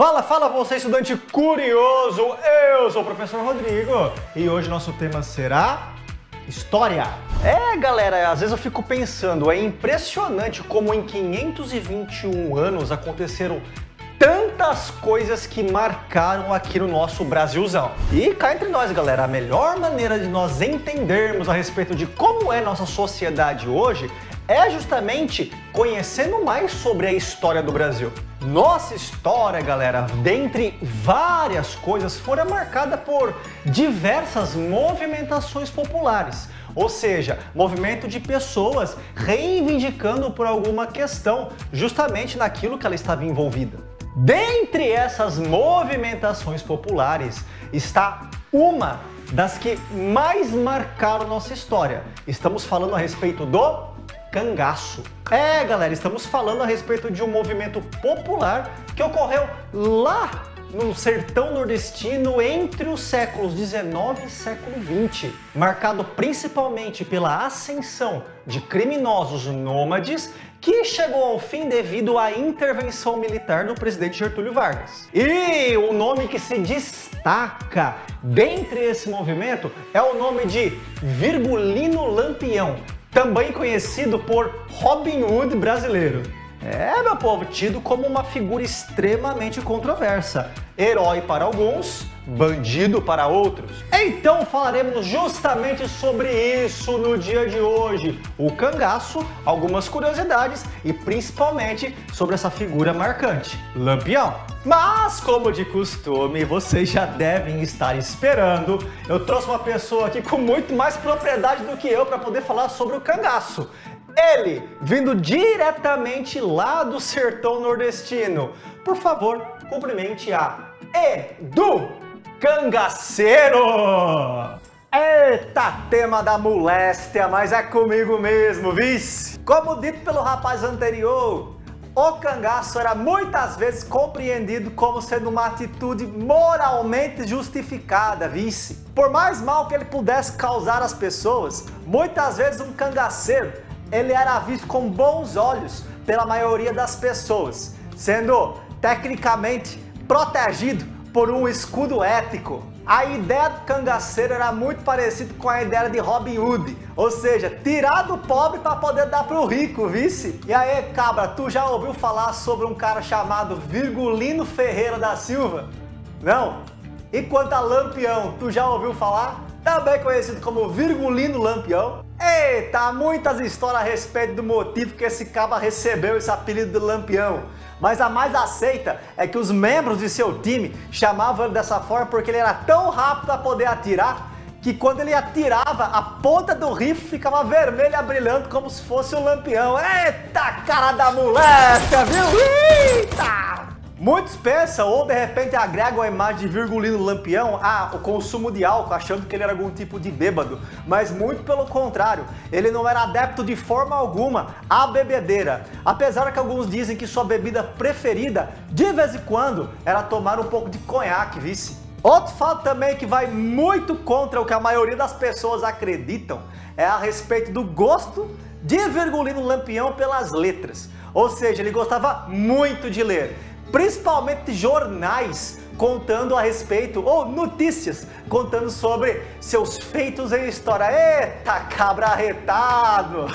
Fala, fala você, estudante curioso! Eu sou o professor Rodrigo e hoje nosso tema será História. Galera, às vezes eu fico pensando, é impressionante como em 521 anos aconteceram tantas coisas que marcaram aqui no nosso Brasilzão. E cá entre nós, galera, a melhor maneira de nós entendermos a respeito de como é nossa sociedade hoje é justamente conhecendo mais sobre a história do Brasil. Nossa história, galera, dentre várias coisas, foi marcada por diversas movimentações populares. Ou seja, movimento de pessoas reivindicando por alguma questão, justamente naquilo que ela estava envolvida. Dentre essas movimentações populares está uma das que mais marcaram nossa história. Estamos falando a respeito do cangaço. Galera, estamos falando a respeito de um movimento popular que ocorreu lá no sertão nordestino entre os séculos XIX e século XX, marcado principalmente pela ascensão de criminosos nômades que chegou ao fim devido à intervenção militar do presidente Getúlio Vargas. E o nome que se destaca dentre esse movimento é o nome de Virgulino Lampião, também conhecido por Robin Hood brasileiro. Meu povo, tido como uma figura extremamente controversa. Herói para alguns, bandido para outros. Então falaremos justamente sobre isso no dia de hoje. O cangaço, algumas curiosidades e principalmente sobre essa figura marcante, Lampião. Mas, como de costume, vocês já devem estar esperando, eu trouxe uma pessoa aqui com muito mais propriedade do que eu para poder falar sobre o cangaço. Ele, vindo diretamente lá do sertão nordestino. Por favor, cumprimente a Edu Cangaceiro! Eita, tema da moléstia, mas é comigo mesmo, vice! Como dito pelo rapaz anterior, o cangaço era muitas vezes compreendido como sendo uma atitude moralmente justificada, vice. Por mais mal que ele pudesse causar às pessoas, muitas vezes um cangaceiro ele era visto com bons olhos pela maioria das pessoas, sendo tecnicamente protegido por um escudo ético. A ideia do cangaceiro era muito parecida com a ideia de Robin Hood, ou seja, tirar do pobre para poder dar pro rico, vice? E aí, cabra, tu já ouviu falar sobre um cara chamado Virgulino Ferreira da Silva? Não? E quanto a Lampião, tu já ouviu falar? Também conhecido como Virgulino Lampião. Eita, muitas histórias a respeito do motivo que esse cabra recebeu esse apelido de Lampião. Mas a mais aceita é que os membros de seu time chamavam ele dessa forma porque ele era tão rápido para poder atirar que quando ele atirava, a ponta do rifle ficava vermelha brilhando como se fosse um lampião. Eita, cara da moléstia, viu? Eita! Muitos pensam ou de repente agregam a imagem de Virgulino Lampião o consumo de álcool, achando que ele era algum tipo de bêbado, mas muito pelo contrário, ele não era adepto de forma alguma à bebedeira, apesar que alguns dizem que sua bebida preferida, de vez em quando, era tomar um pouco de conhaque, vice. Outro fato também que vai muito contra o que a maioria das pessoas acreditam é a respeito do gosto de Virgulino Lampião pelas letras, ou seja, ele gostava muito de ler, principalmente jornais contando a respeito, ou notícias contando sobre seus feitos em história. Eita, cabra arretado!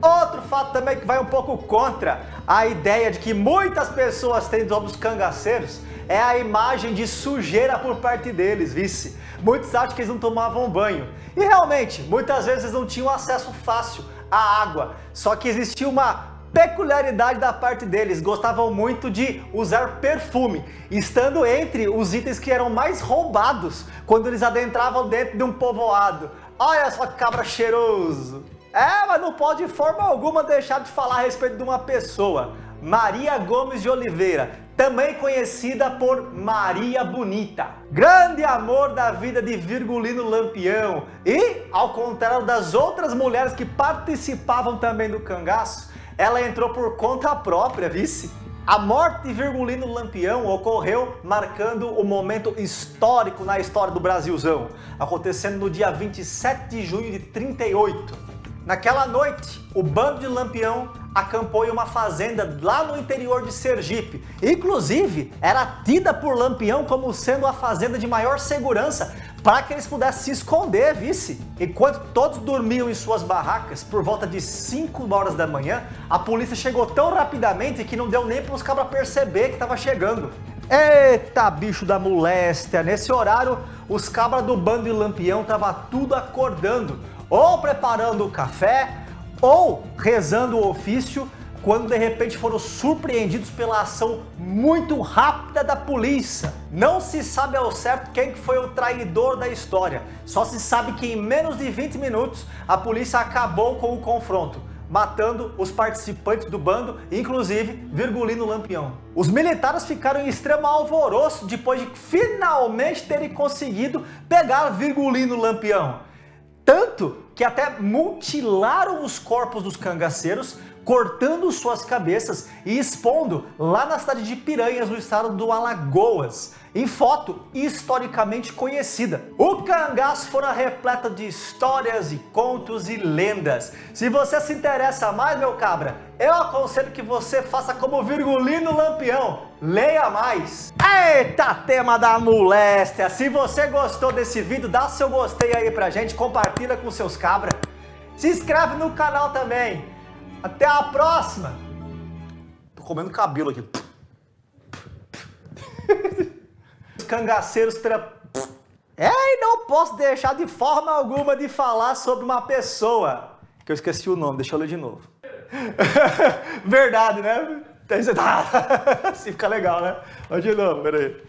Outro fato também que vai um pouco contra a ideia de que muitas pessoas têm sobre os cangaceiros é a imagem de sujeira por parte deles, vice. Muitos acham que eles não tomavam banho. E realmente, muitas vezes eles não tinham acesso fácil à água. Só que existia uma peculiaridade da parte deles, gostavam muito de usar perfume, estando entre os itens que eram mais roubados quando eles adentravam dentro de um povoado. Olha só que cabra cheiroso! Mas não pode de forma alguma deixar de falar a respeito de uma pessoa, Maria Gomes de Oliveira, também conhecida por Maria Bonita. Grande amor da vida de Virgulino Lampião e, ao contrário das outras mulheres que participavam também do cangaço, ela entrou por conta própria, vice. A morte de Virgulino Lampião ocorreu marcando um momento histórico na história do Brasilzão, acontecendo no dia 27 de junho de 38. Naquela noite, o bando de Lampião acampou em uma fazenda lá no interior de Sergipe. Inclusive, era tida por Lampião como sendo a fazenda de maior segurança para que eles pudessem se esconder, vice. Enquanto todos dormiam em suas barracas, por volta de 5 horas da manhã, a polícia chegou tão rapidamente que não deu nem para os cabras perceber que estava chegando. Eita, bicho da moléstia! Nesse horário, os cabras do bando de Lampião estavam tudo acordando, ou preparando o café, ou rezando o ofício, quando de repente foram surpreendidos pela ação muito rápida da polícia. Não se sabe ao certo quem foi o traidor da história, só se sabe que em menos de 20 minutos a polícia acabou com o confronto, matando os participantes do bando, inclusive Virgulino Lampião. Os militares ficaram em extremo alvoroço depois de finalmente terem conseguido pegar Virgulino Lampião. Tanto que até mutilaram os corpos dos cangaceiros, cortando suas cabeças e expondo lá na cidade de Piranhas, no estado do Alagoas, em foto historicamente conhecida. O cangaço fora repleto de histórias e contos e lendas. Se você se interessa mais, meu cabra, eu aconselho que você faça como Virgulino Lampião, leia mais. Eita, tema da moléstia! Se você gostou desse vídeo, dá seu gostei aí pra gente, compartilha com seus cabras, se inscreve no canal também. Até a próxima! Tô comendo cabelo aqui. Os cangaceiros e não posso deixar de forma alguma de falar sobre uma pessoa que eu esqueci o nome, deixa eu ler de novo. Verdade, né? Assim fica legal, né? Vamos de novo, peraí.